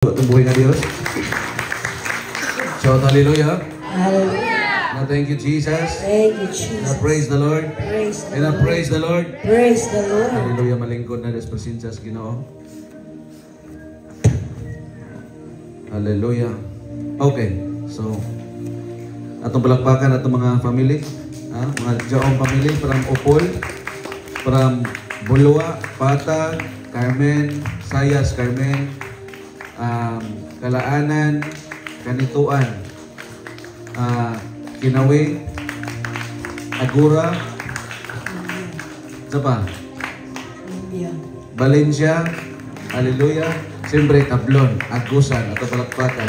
Itong buhay na Diyos. Shout hallelujah. Hallelujah. Now thank you, Jesus. Thank you, Jesus. Now praise the Lord. Praise the And now Lord. praise the Lord. Praise the Lord. Hallelujah. Malingkod na des presensya sa Ginoo. Hallelujah. Okay. So, atong palakpakan atong mga family. Mga Jaong family. From Upol. From Bulwa, Patag, Carmen, Sayas, Carmen, Kalaanan, Kanituan, Kinawi, Agura, Sapa, Valencia, Hallelujah, siyempre Tablon, Agusan, at Palakpakan,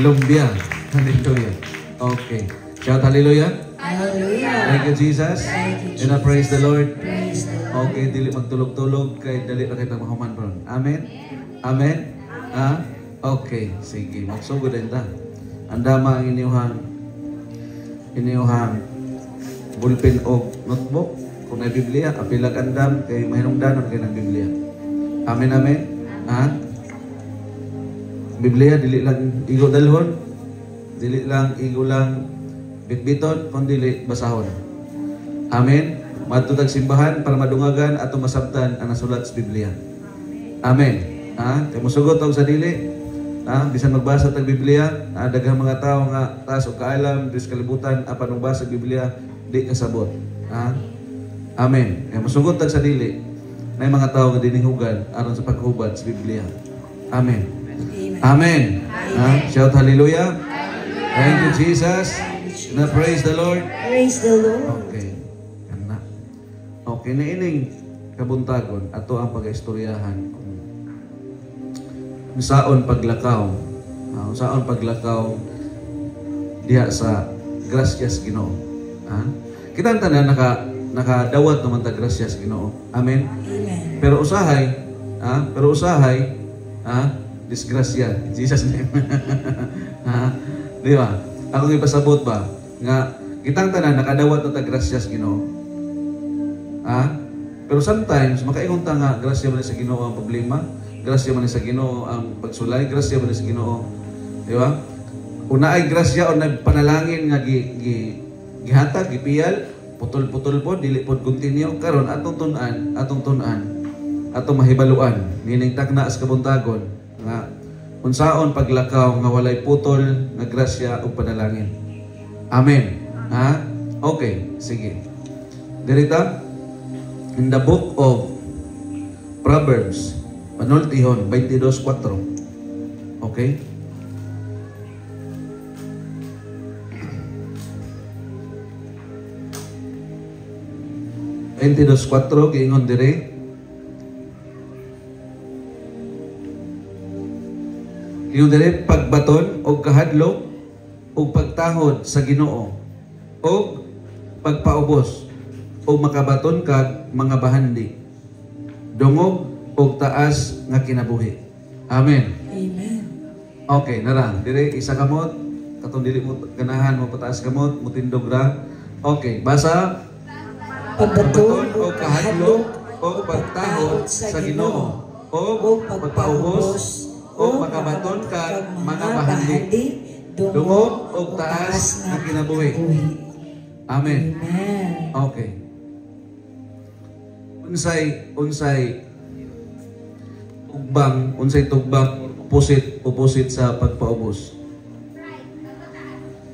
Lumbia, Hallelujah. Okay. Shout Hallelujah. Hallelujah. Thank you, Jesus. Thank you, And I praise the Lord. Praise the Lord. Okay, dili magtulog-tulog kay dali na kita mahuman ron. Amen. Amen. Okay, sige. Magsugod din ta. Andama ang inyuhang bulpin o notebook. Kung may Biblia, apilag andam kay mahinungdanon kay ng Biblia. Amen, amen. Biblia dili lang igo dalhon. Dili lang igo lang bitbiton kundi dili basahon. Amen. Matutag simbahan para madungagan ato masabtan ang nasulat sa Biblia. Amen. Kay musugot og sa dili. Bisan magbasa tag Biblia, daghang mga tawo nga taas og kaalam dis kalibutan apan magbasa Biblia di kasabot. Amen. Kay musugot tag sa dili. May mga tawo nga dininghugan aron sa paghubad sa Biblia. Amen. Amen. Shout hallelujah. Thank you, Jesus. Na praise the Lord. Praise the Lord. Okay. Okay, niining kabuntagon ato ang pag-istoryahan kung saon paglakaw. Saon paglakaw diha sa gracias Ginoo. Kita tanan nakadawat naman ta gracias Ginoo. Amen. Amen. Pero usahay disgrasya. Jesus name. Di ba? Ako ipasabot ba nga kitang tanan nakadawat ta gracias Ginoo. Pero sometimes makaingon ta nga grasya man sa Ginoo ang problema, grasya man sa Ginoo ang pagsulay, grasya man sa Ginoo, di ba? Una ay grasya o nagpanalangin nga gihatag, gipiyal, putol-putol po, dili pod continue karon atong tun-an, atong mahibaluan, meaning takna sa kabuntagon nga unsaon paglakaw nga walay putol nga grasya ug panalangin. Amen. Okay, sige. Dirita in the book of Proverbs, panultihon 22:4. Okay? Giingon dire. Giingon dire pagbaton o kahadlok o pagtahod sa Ginoo o pagpaubos o makabaton kag mga bahandi, dungog o taas nga kinabuhi. Amen. Amen. Okay, narang. Dire, isa kamot, katong dili mo ganahan mo pataas kamot, mutindog ra. Okay, basa. Pagbaton o kahadlok o pagtahod sa Ginoo o pagpaubos o makabaton kag mga bahandi, dungog o taas nga kinabuhi. Amen. Amen. Okay. Unsay tugbang pusit sa pagpaubos.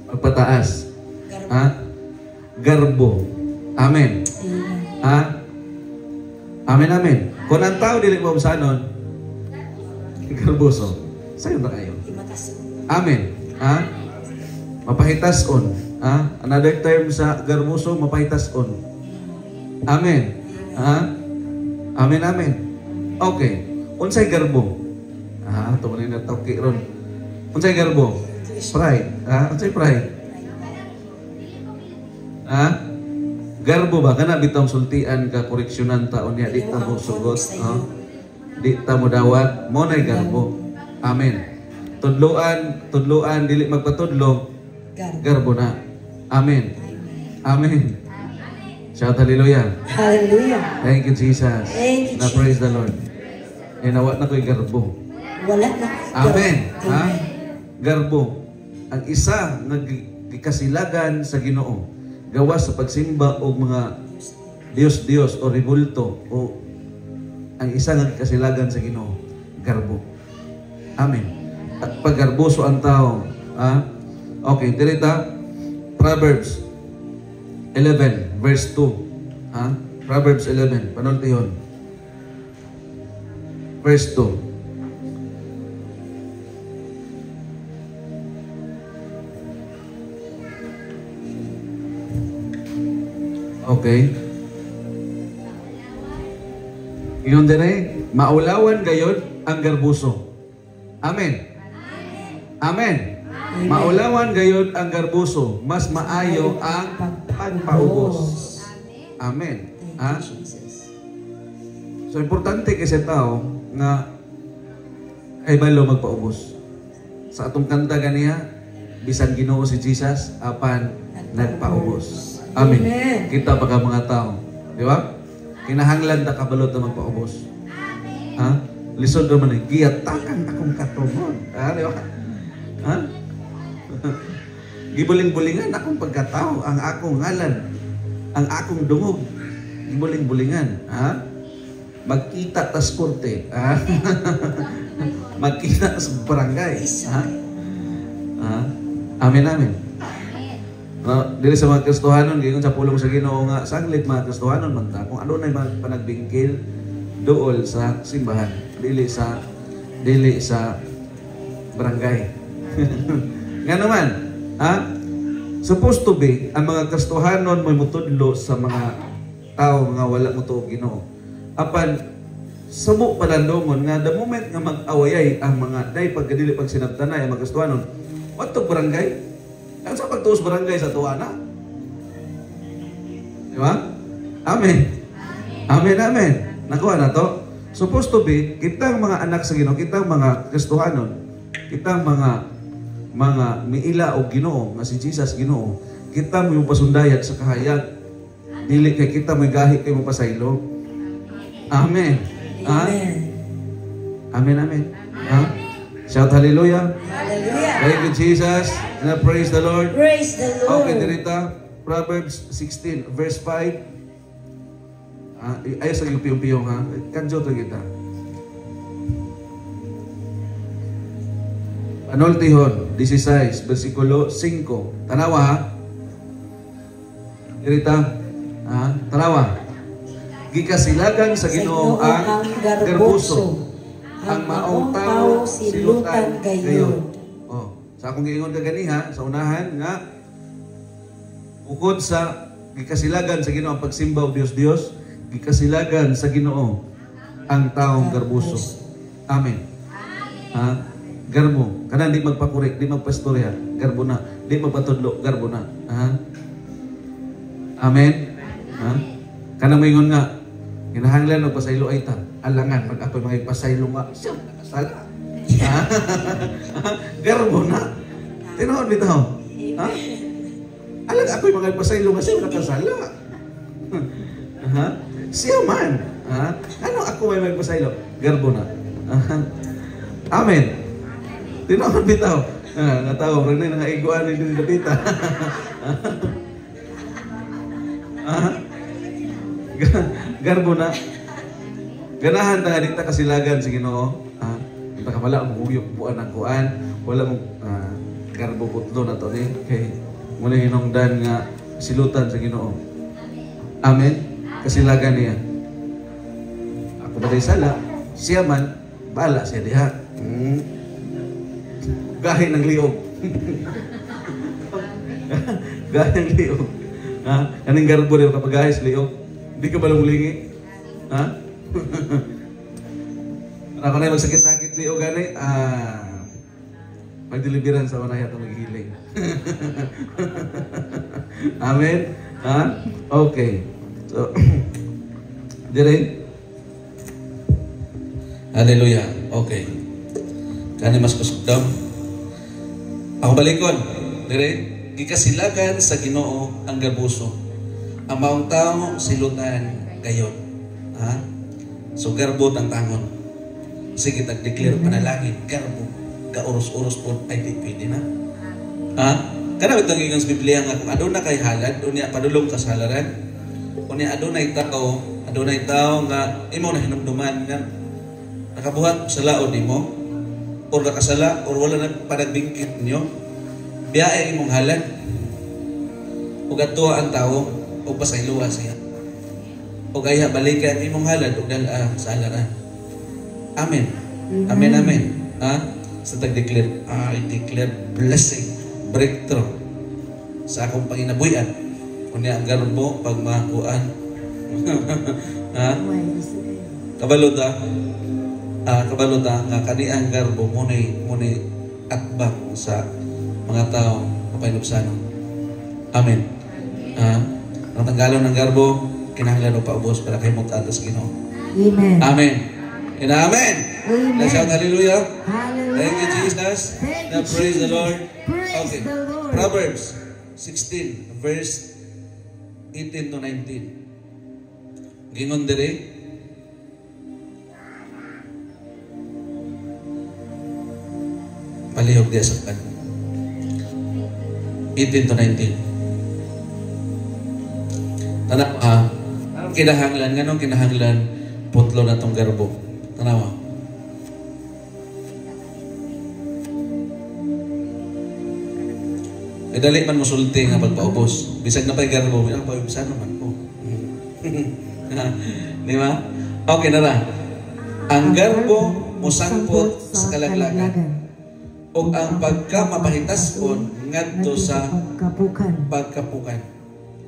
Pagpataas. Garbo. Amen. Amen, amen. Kung ang tao dili mo sanon, garboso. Sayo na kayo. Amen. Mapahitason. Another term sa garboso, mapahitason. Amen. Amen, amen. Okay. Unsay garbo? Ito mo na natawki ron. Unsay garbo? Pride. Unsay pride? Garbo ba? Kana bitong sultian ka koreksyonan taon niya. Di ta mo sugot. Di ta mo dawat. Mo na'y garbo. Amen. Tudloan, dili magpatudlo. Garbo na. Amen. Amen. Shout hallelujah. Hallelujah. Thank you, Jesus. Thank you, Na praise the Lord. Nawat na ko'y garbo. Wala na. Amen. Ha? Amen. Garbo. Ang isa nga gikasilagan sa Ginoo gawas sa pagsimba og mga Dios o rebulto o ang isa nga gikasilagan sa Ginoo garbo. Amen. At paggarboso ang tao. Ha? Okay, direta Proverbs 11 verse 2. Ha? Proverbs 11, panultihon. Verse 2. Okay. Ingon dire, maulawan gayod ang garbuso. Amen. Amen. Maulawan gayod ang garbuso, mas maayo ang pagpaubos. Amen. Ha? So importante kasi tao nga ay balo magpaubos. Sa atong kanta ganiya, bisan Ginoo si Jesus apan nagpaubos. Amen. Kita baka mga tao, di ba? Kinahanglan ta kabalot na magpaubos. Ha? Lisod naman eh, giyatakan akong katumon. Ha? Di ba? Ha? Gibuling-bulingan akong pagkatao, ang akong ngalan, ang akong dungog. Gibuling-bulingan. Ha? Magkita tas korte. Ha? Magkita sa barangay. Ha? Ha? Amen, amen. Dili sa mga Kristohanon, gayon sa pulong sa Ginoo nga sanglit mga Kristohanon man ta kung ano na yung panagbingkil dool sa simbahan, dili sa barangay. Nga naman, ha? Supposed to be ang mga Kristohanon may mutudlo sa mga tao nga wala mo tuog Ginoo. Apan subo palandongon nga the moment nga mag-awayay ang mga day pagkadili pag sinabtanay ang mga Kristohanon, what to barangay? Ang sa pagtuos barangay sa tuwana. Di ba? Amen. Amen, amen. Nakuha na to. Supposed to be, kitang mga anak sa Ginoo, kitang mga Kristohanon, kitang mga miila o Ginoo, nga si Jesus Ginoo, kita mo yung pasundayat sa kahayag. Dili kay kita mo gahi kay mo pasaylo. Amen. Amen. Amen, amen. Ha? Shout hallelujah. Hallelujah. Thank you, Jesus. And praise the Lord. Praise the Lord. Okay, dirita. Proverbs 16, verse 5. Ayos ang piyong-piyong ha. Kanjo to kita. Anoltihon, 16, versikulo 5. Tanawa ha. Dirita. Tanawa. Gikasilagan sa Ginoo ang garbuso. Ang maong tao silutan gayon. Oh, sa akong giingon kaganiha sa unahan nga bukod sa gikasilagan sa Ginoo ang pagsimba og Dios, gikasilagan sa Ginoo ang taong garbuso. Amen. Ha? Garbo. Kana di magpakurik, di magpastorya, garbo na. Di magpatudlo, garbo na. Ha? Amen. Ha? Kana moingon nga kinahanglan og pasaylo ay ta. Alangan pag ako'y mga pasaylo nga, siya nakasala. Garbo na. Tinood bitaw. Ha? Alang ako'y mga pasaylo nga, siya nakasala. Ha? Siya man. Ha? Ano ako may pasaylo? Garbo na. Amen. Tinood bitaw. Nga tao, rin na nga iguan ni Dapita. Garbo na. Ganahan ta dita kasilagan sa Ginoo. Kita ka wala mo uyok buan ang kuan, wala mo garbo putlo na to ni kay muna hinungdan nga silutan sa Ginoo. Amen. Kasilagan niya. Ako ba day sala? Siya man bala siya diha. Gahi ng liog. Gahi ng liog. Kaning garbo rin kapag gahi sa liog. Hindi ka balunglingi. Ha? Ako na magsakit-sakit di o gani, magdilibiran sa manay at maghihiling. Amen? Ha? Okay. So, dire? Hallelujah. Okay. Kani mas kusugdaw. Ako balikon. Dire? Gikasilagan sa Ginoo ang garbuso. Ang maong tao silutan gayon. Ha? So garbot ang tangon. Sige, tag-declare panalangin, garbo, ka-uros-uros po, ay di pwede na. Ha? Kana itong ingang sa Biblia nga, kung aduna kay halad, unya padulong ka sa halaran, unya adunay tao nga, imo na hinumduman nga, nakabuhat sa laod nimo, or nakasala, or wala na panagbingkit niyo, biyae imong halad, ug atua ang tao, o pasayluwa siya. O kaya balikan imong halad, o dala sa halaran. Amen. Amen, amen. Ha? Sa tag-declare, I declare blessing, breakthrough sa akong panginabuyan. Kunya ang garon mo, pag makuan. Ha? Kabalota nga kaniang garbo munay atbang sa mga tao mapayinubsanon. Amen. Ang tanggalon ng garbo, kinahanglan pa ubos para kay mo tatas Ginoo. Amen. Amen. And amen. Amen. Let's shout hallelujah. Hallelujah. Thank you, Jesus. Thank Now you, praise the Jesus. Lord. Praise Okay. the Lord. Proverbs 16, verse 18 to 19. Gingon dire, palihog di sa kan. 18 to 19. Tanaw kinahanglan, nganong kinahanglan putlo na tong garbo. Tanawa. Dali man musulti nga pagpaubos. Bisag na pa'y garbo, ang paubusan naman po. Di ba? Okay na ra. Ang garbo musangpot sa kalaglagan. O ang pagkamapahitason ngadto sa pagkapukan.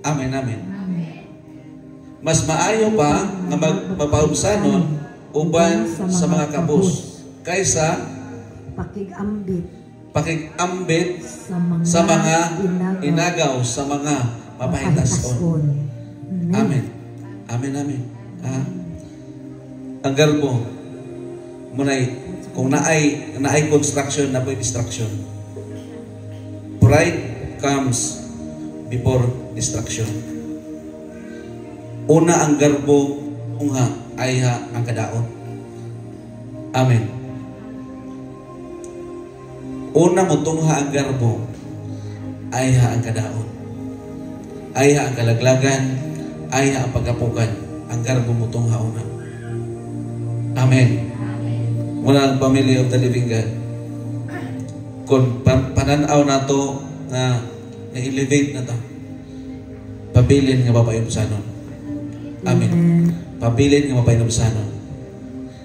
Amen, amen. Mas maayo pa nga magpapaubsanon uban sa mga kabus kaysa pakig-ambit sa mga inagaw sa mga mapahitason. Amen. Amen, amen. Ha? Ang garbo munay kung naay construction na po'y distraction. Pride comes before distraction. Una ang garbo ungha ayha ang kadaot. Amen. Una mo tungha ang garbo ayha ang kadaot. Ayha ang kalaglagan, ayha ang pagkapukan. Ang garbo mo tungha una. Amen. Muna ang family of the living God. Kung pananaw na to na na-elevate na to, pabilin nga mapayubsanon. Amen. Pabilin nga mapayubsanon.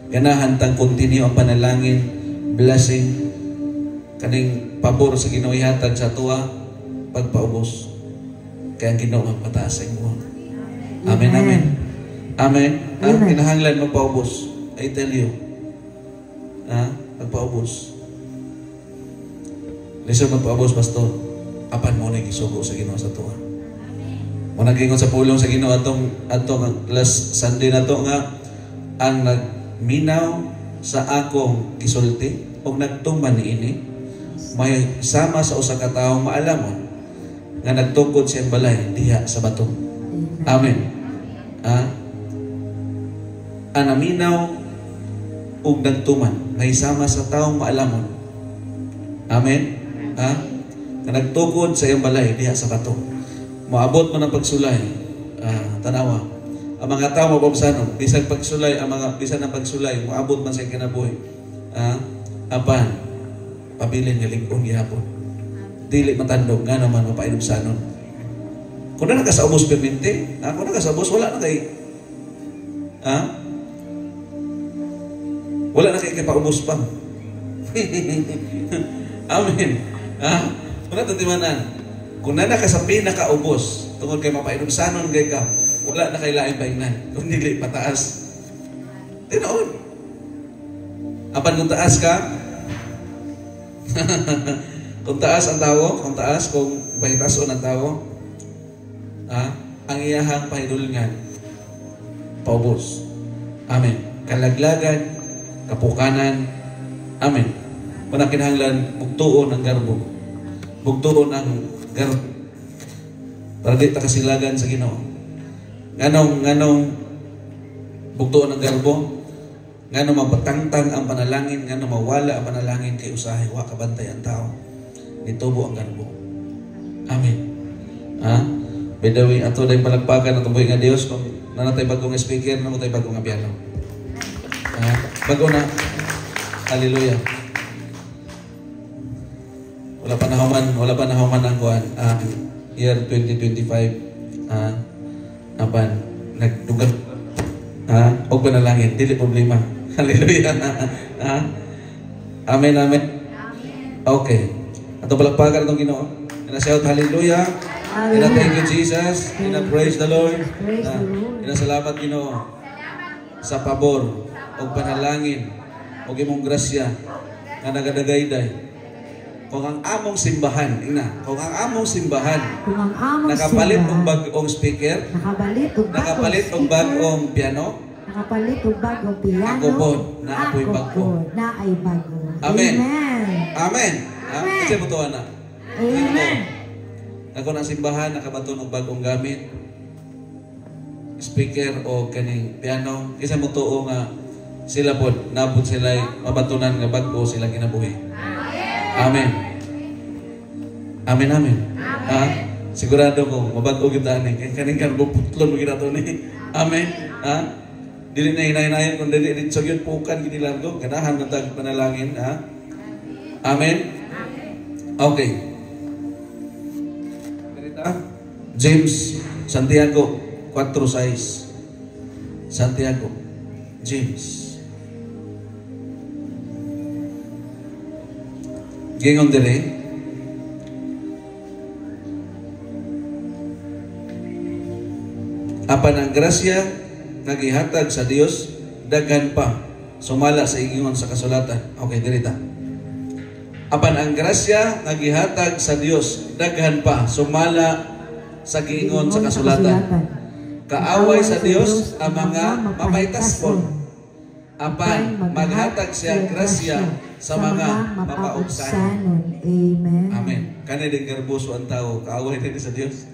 Ganahan tang continue ang panalangin, blessing, kaning pabor sa Ginoo ihatag sa tuwa, pagpaubos. Kaya ang Ginoo magpataas sa imo. Amen, amen. Amen. Ang kinahanglan magpaubos. I tell you. Magpaubos. Listen, magpaubos, pastor. Apan mo na gisugo sa Ginoo sa tuwa. Mo nagingon sa pulong sa Ginoo atong last Sunday na to nga ang nagminaw sa akong gisulti og nagtuman niini may sama sa usa ka tawo maalamon nga nagtukod siyang balay diha sa bato. Amen. Anaminaw ug nagtuman na isama sa taong maalamon. Amen. Nga nagtukod sa iyang balay diha sa bato. Moabot man ang pagsulay. Tanawa. Ang mga tao mababsanon, bisag pagsulay, bisan ang pagsulay, moabot man sa kinabuhi. Apan pabilin nga lig-on gihapon. Dili matandog nga naman mapainubsanon. Kung na nakasaubos permente, kung nakasaubos wala na kay wala na kayo paubos pa. Amen. Kung natatimanan, kung na sa pinakaubos, tungkol kay mapainubsanon kay ka, wala na kayo laing paingnan. Kung nili pataas. Tinoon. Apan kung taas ka, kung taas ang tao, kung pahitason ang tao, ang iyahang pahidulngan, paubos. Amen. Kalaglagan, kapukanan. Amen. Kung kinahanglan, bugtuon ang garbo. Bugtuon ang garbo. Para di ta kasilagan sa Ginoo. Nganong bugtuon ang garbo? ngano mapatangtang ang panalangin, ngano mawala ang panalangin kay usahay wa kabantay ang tao. Nitubo ang garbo. Amen. Ha? Bedawi ato day palagpakan atong buhi nga Dios kung nanatay bagong speaker, nanatay bagong nga piano. Ha? Bago na. Hallelujah. Wala pa nahuman ang kuan year 2025 apan nagdugang og panalangin dili problema. Hallelujah. Amen, amen. Okay. Ato palagpakan atong Ginoo. Ina-shout hallelujah. Ina-thank you Jesus. Ina-praise the Lord. Ina-salamat Ginoo sa pabor og panalangin og imong grasya nga nagadagayday. Kung ang among simbahan, kung ang among simbahan nakapalit og bag-ong speaker, nakapalit og bag-ong piano, nakapalit og bagong piano, ako po na ako'y bago. Na ay bago. Amen. Amen. Amen. Kasi mo to na. Amen. Ako ng simbahan nakabaton og bagong gamit, speaker o kaning piano. Kasi mo to nga sila po nabot sila mabatunan nga bago sila kinabuhi. Amen. Amen, amen. Sigurado ko, mabago kita ni. Kaning karbo putlon mo kita ni. Amen. Dili na hinay-hinayan kung dili dito yun pukan gini largo. Ganahan na tag panalangin. Amen. Okay. James Santiago 4:6. Santiago. James. Gingon dire apan ang grasya nga gihatag sa Dios daghan pa sumala sa ingon sa kasulatan. Okay, dirita. Apan ang grasya nga gihatag sa Dios daghan pa sumala sa giingon sa kasulatan. Kaaway sa Dios ang mga mapaitaston. Apan maghatag siya grasya sa mga mapaubsanon. Amen. Amen. Kani din garboso ang tao, kaaway din sa Dios.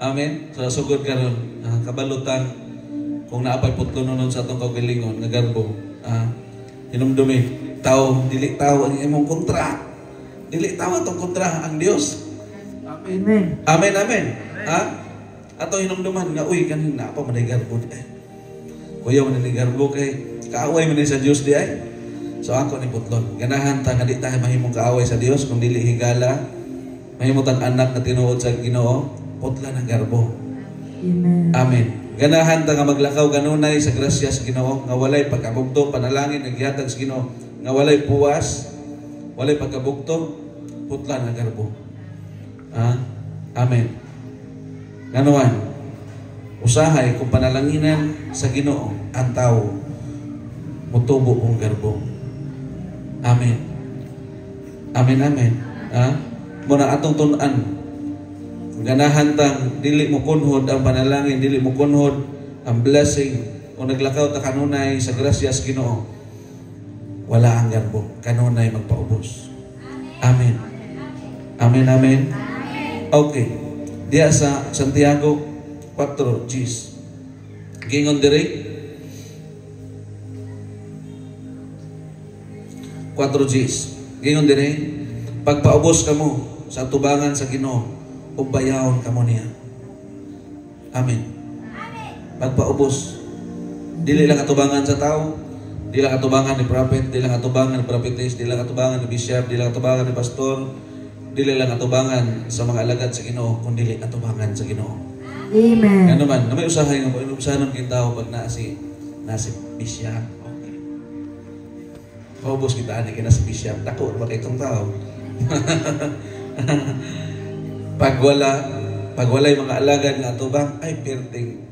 Amen. So sugod karon, kabalutang kung naapay putlonon sa atong kaugalingon nga garbo, hinumdumi tao, dili tao ang imong kontra. Dili tao atong kontra ang Dios. Amen. Amen, amen. Ato hinumduman nga uy kanina pa man garbo. Kuya man ni garbo kay kaaway man sa Dios di ay. So ako ni putlon. Ganahan ta nga di tayo mahimong kaaway sa Dios kung dili higala. Mahimo tang anak na tinuod sa Ginoo, putlan ang garbo. Amen. Amen. Ganahan ta nga maglakaw kanunay sa grasya sa Ginoo nga walay pagkabugto panalangin ang gihatag sa Ginoo nga walay puwas, walay pagkabugto, putlan ang garbo. Amen. Ganuan. Usahay kung panalanginan sa Ginoo ang tao mutubo ang garbo. Amen. Amen, amen. Muna atong tun-an. Ganahan tang dili mo kunhod ang panalangin, dili mo kunhod ang blessing o naglakaw ta kanunay sa grasya sa Ginoo. Wala ang garbo. Kanunay magpaubos. Amen. Amen, amen. Okay. Diya sa Santiago 4:10. Gingon dire 4:10. Gingon dire pagpaubos kamo sa tubangan sa Ginoo ug bayawon kamo niya. Amen. Pagpaubos dili lang atubangan sa tao, dili lang atubangan ni prophet, dili lang atubangan ni prophetess, dili lang atubangan ni bishop, dili lang atubangan ni pastor, dili lang atubangan sa mga alagad sa Ginoo, kundi atubangan sa Ginoo. Amen. Ano man, na may usahay nga po, usahan ng tao pag nasi bishop. Okay. Paubos kita, kaya nasi bishop. Tako, ba itong tao? pag walay mga alagad nga atubang, ay perting.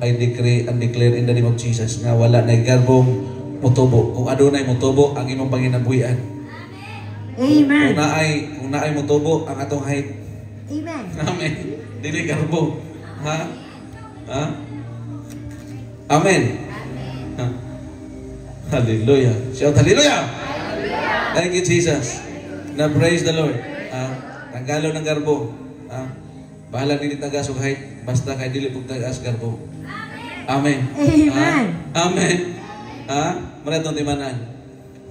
I decree and declare in the name of Jesus nga wala na garbong mutubo. Kung adunay mutubo, ang imong panginabuhian. Amen. Kung naay mutubo, ang atong height. Amen. Amen. Dili garbo. Amen. Hallelujah. Shout hallelujah. Thank you, Jesus. Na praise the Lord. Tanggalo ng garbo. Bahala dili tagas og height, basta kay dili pug tagas garbo. Amen. Amen. Amen. Muna itong timanan.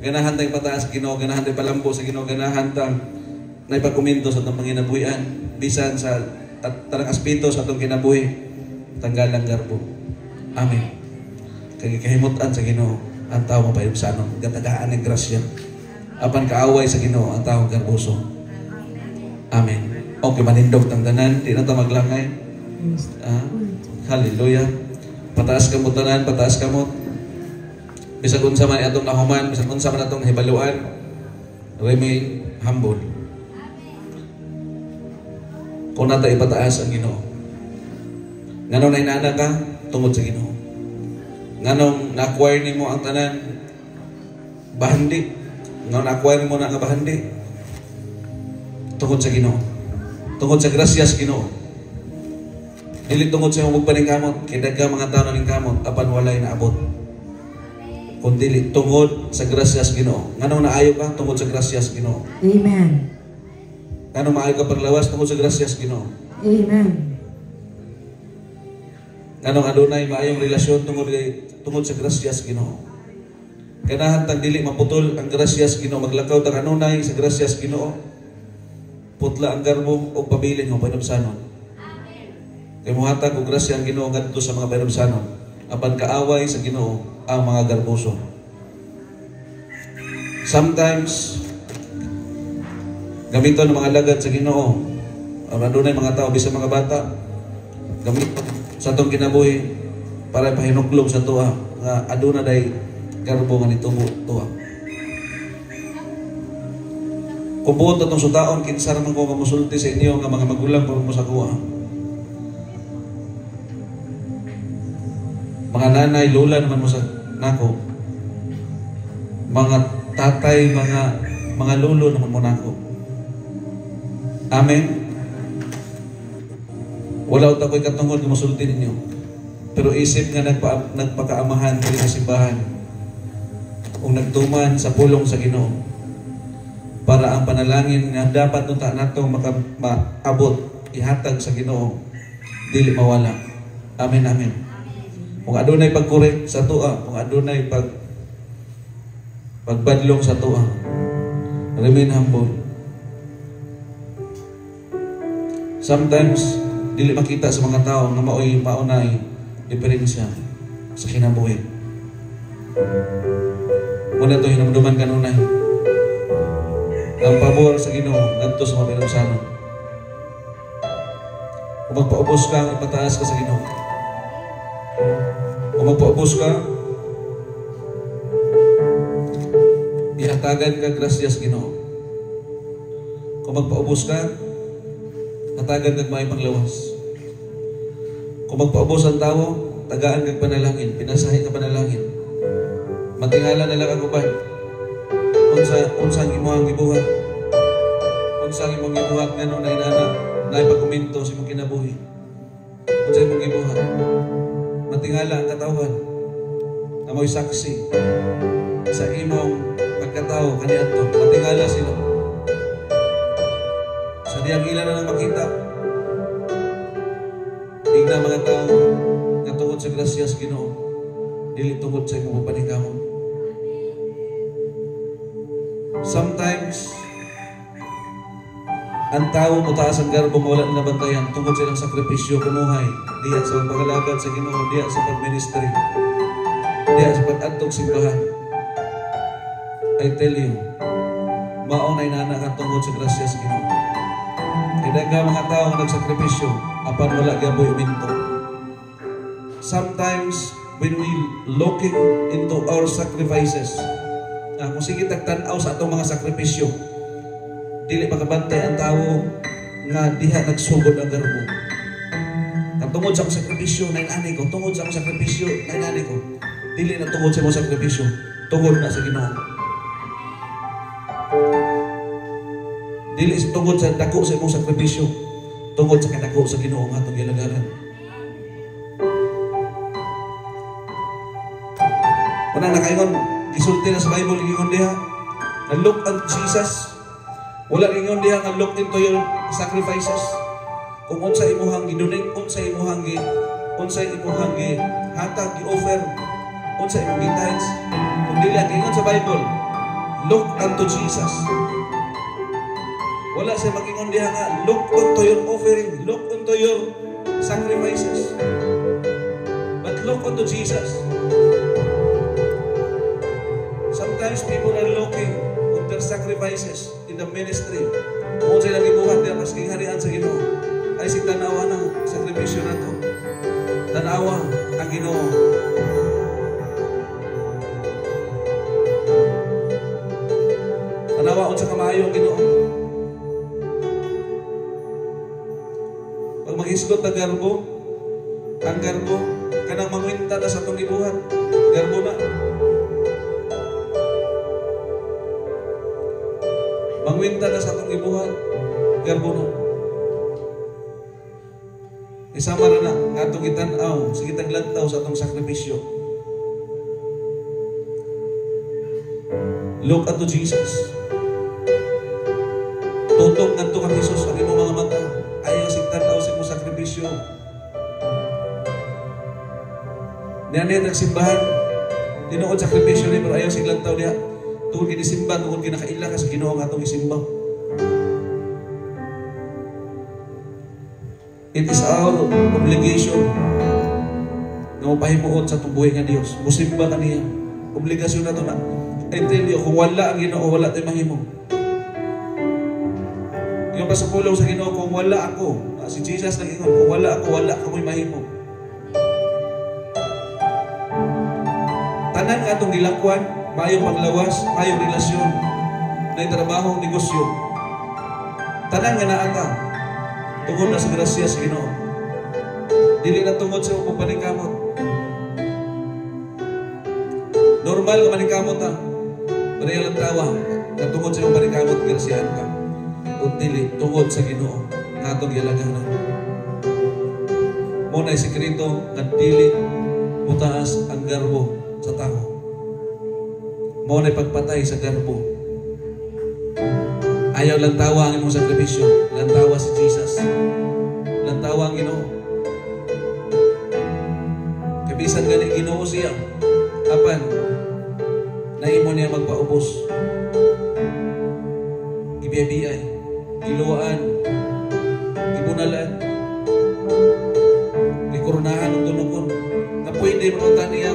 Ganahan tayong pataas sa Ginoo, ganahan tayong palambo sa Ginoo, ganahan tayong naipagkuminto sa itong panginabuhian. Bisan sa tarang aspito sa itong kinabuhi. Tanggalang garbo. Amen. Kaya kahimutan sa Ginoo, ang tao mapayong sa anon. Gatagaan ng grasya. Apan kaaway sa Ginoo, ang tao garboso. Amen. Okay, manindog tang tanan, di na ito maglangay. Hallelujah. Pataas ka mo tanan, pataas ka mo. Bisag unsa man atong nahuman, bisag unsa man atong hibaluan, remain humble. Kung nata ipataas ang Ginoo. Nganong nainana ka, tungod sa Ginoo. Nganong na-acquire nimo ang tanan, bahandi. Nganong na-acquire mo na nga bahandi, tungod sa Ginoo. Tungod sa grasyas Ginoo. Dili tungod sa imong pagpaningkamot, kay daghan mga tawo ning kamot apan walay naabot. Kung dili tungod sa grasyas Ginoo. Nganong naayo ka tungod sa grasyas Ginoo. Amen. Nganong maayo ka paglawas tungod sa grasyas Ginoo. Amen. Nganong adunay maayong relasyon tungod sa grasyas Ginoo. Ganahan tang dili maputol ang grasyas Ginoo, maglakaw tang kanunay sa grasyas Ginoo. Putla ang garbo o pabilin ng painabsanon. Kay muhatag og grasya ang Ginoo ngadto sa mga painabsanon. Apan kaaway sa Ginoo ang mga garboso. Sometimes gamiton ng mga lagad sa Ginoo. Ang adunay mga tao bisan mga bata gamit sa atong kinabuhi para pahinuklog sa tuwa nga aduna day garbo nga nitubo tuwa. Kung buot atong sutaon, kinsa naman ko kamusulti sa inyo nga mga magulang pag mo sa kuha. Mga nanay, lola naman mo sa nako. Mga tatay, mga lolo naman mo nako. Amen. Wala utaw ko'y katungod nga musulti ninyo. Pero isip nga nagpakaamahan diri sa simbahan. Kung nagtuman sa pulong sa Ginoo. Para ang panalangin nga dapat nunta nato maabot ihatag sa Ginoo dili mawala. Amen, amen. Kung adunay pagkorek sa tuwa, kung adunay pagbadlong sa tuwa, remain humble. Sometimes dili makita sa mga tao nga maunay diferensya sa kinabuhi. Muna ito hinamduman kanunay. Ang pabor sa Ginoo ngadto sa mga pinagsanon. Kung magpaubos ka, ipataas ka sa Ginoo. Kung magpaubos ka, ihatagan ka grasyas Ginoo. Kung magpaubos ka, hatagan kag may panglawas. Kung magpaubos ang tao, tagaan kag panalangin, pinasahi ka panalangin. Matingala na lang ang uban. Unsang imuhang gibuhat. Unsang imong gibuhat nga nung na ipagkomento sa imong kinabuhi. Unsang imong gibuhat. Matingala ang katawhan. Amoy saksi sa imong pagkatao kaniadto. Matingala sila. Sa diyang ilan na lang makita. Tingnan mga tao nga tungod sa grasyas Ginoo. Dili tungod sa imong paningkamot. Sometimes, ang tao mutaas ang garbo wala na nabantayan tungkol sa ilang sakripisyo, kumuhay, diya sa paglalagad sa Ginoo, diya sa pagministry, diya sa pag-adtog simbahan. I tell you, maunay na anak tungkol sa grasya sa Ginoo. Kaya mga tao ang nagsakripisyo, apan wala gaboy uminto. Sometimes, when we looking into our sacrifices, kung sige tagtanaw sa atong mga sakripisyo, dili makabantay ang tao nga diha nagsugod ang garbo. Tungod sa akong sakripisyo, nainani ko. Tungod sa akong sakripisyo, nainani ko. Dili na tungod sa akong sakripisyo, tungod na sa Ginoo. Dili tungod sa dako sa akong sakripisyo, tungod sa kadako sa Ginoo nga atong gilagaran. Wala na kaingon, gisulti na sa Bible, ingon diha, look at Jesus. Wala ingon diha nga look into your sacrifices. Kung unsa imuhang gidunig, unsa imuhang hatag gi-offer unsa imong gi-tithes. Kung dili ang ingon sa Bible, look unto Jesus. Wala siya mag-ingon diha nga, look unto your offering, look unto your sacrifices. But look unto Jesus. Sometimes people are looking on their sacrifices in the ministry. Kung sila gibuhat diya mas harian sa Ginoo, ay si tanawa ng sakripisyo nato. Tanawa ang Ginoo. Tanawa unsa ka maayo ang Ginoo. Pag mag-isgot ang garbo, kanang mangwinta na sa itong gibuhat, garbo na. Mangwinta na sa itong gibuhat, garbo na. Isama na na, nga itong itanaw, sige taglantaw sa itong sakripisyo. Look unto Jesus. Tutok nga ito kang Jesus ang imong mga mata. Ayaw sigtanaw sa imong sakripisyo. Niyan nagsimbahan, tinuod sakripisyo ni pero ayaw siglantaw niya. Tungkol kinisimba, tungkol kinakaila ka sa Ginoo nga itong isimba. It is our obligation na mapahimuot sa tubuhay nga Diyos. Musimba ka niya. Obligasyon na ito na. I tell you, kung wala ang Ginoo, wala tayo mahimo. Yung pasapulaw sa Ginoo, kung wala ako, si Jesus nag-ingon, kung wala ako, wala ka mo'y mahimo. Tanan nga itong gilangkuan, mayong paglawas, mayong relasyon, na trabaho, negosyo. Tanan nga naata, tungkol na sa grasya sa Ginoo. Dili na tungod sa upong paningkamot. Normal ka maningkamot ha. Pero yung tawa, na tungod sa upong paningkamot, grasyahan ka. O dili, tungod sa Ginoo, na itong yalaganan. Muna yung sekreto, na dili, mutaas ang garbo sa tao. Muna yung pagpatay sa garbo. Ayaw lantawa ang imong sakripisyo. Lantawa si Jesus. Lantawa ang Ginoo. Kabisan gani Ginoo siya. Apan, naimo niya magpaubos. Ibiyabiyay, giluwaan, gibunalan, gikurunahan ng tunukon. Na pwede manunta niya,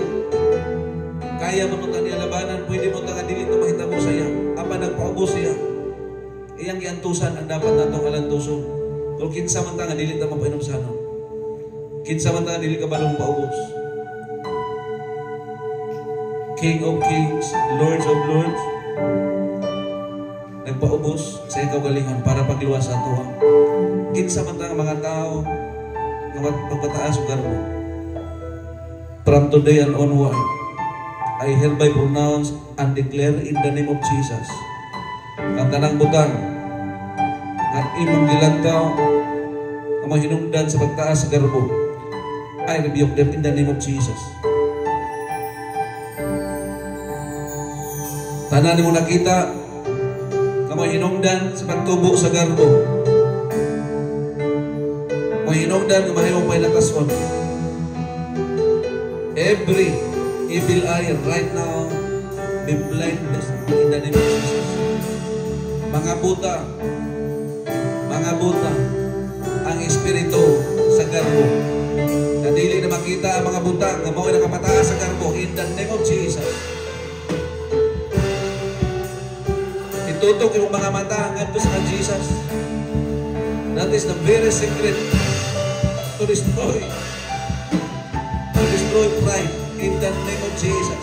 kaya manunta niya labanan, pwede manunta ka dili ito mahitabo sa iya. Apan nagpaubos siya. Iyang giantusan ang dapat natong alantuson. Kung kinsa man ta nga dili ta mapainom sa ano. Kinsa man ta nga dili ka balong paubos. King of Kings, Lords of Lords, nagpaubos sa ikaw galingan para pagluwas sa ato. Kinsa man ta nga mga tao nga magpataas og garbo. From today and onward, I hereby pronounce and declare in the name of Jesus, ang tanang butang at imong gilantaw ang mga hinungdan sa pagtaas sa garbo, I rebuke them in the name of Jesus. Tanan mo nakita ang mga hinungdan sa pagtubo sa garbo, mga hinungdan na mahayong may nakason. Every evil eye right now be blinded in the name of Jesus. Mga buta, ang espiritu sa garbo. Nadili na makita ang mga buta na mao'y nakapataas sa garbo in the name of Jesus. Itutok yung mga mata ngadto sa Jesus. That is the very secret to destroy pride in the name of Jesus.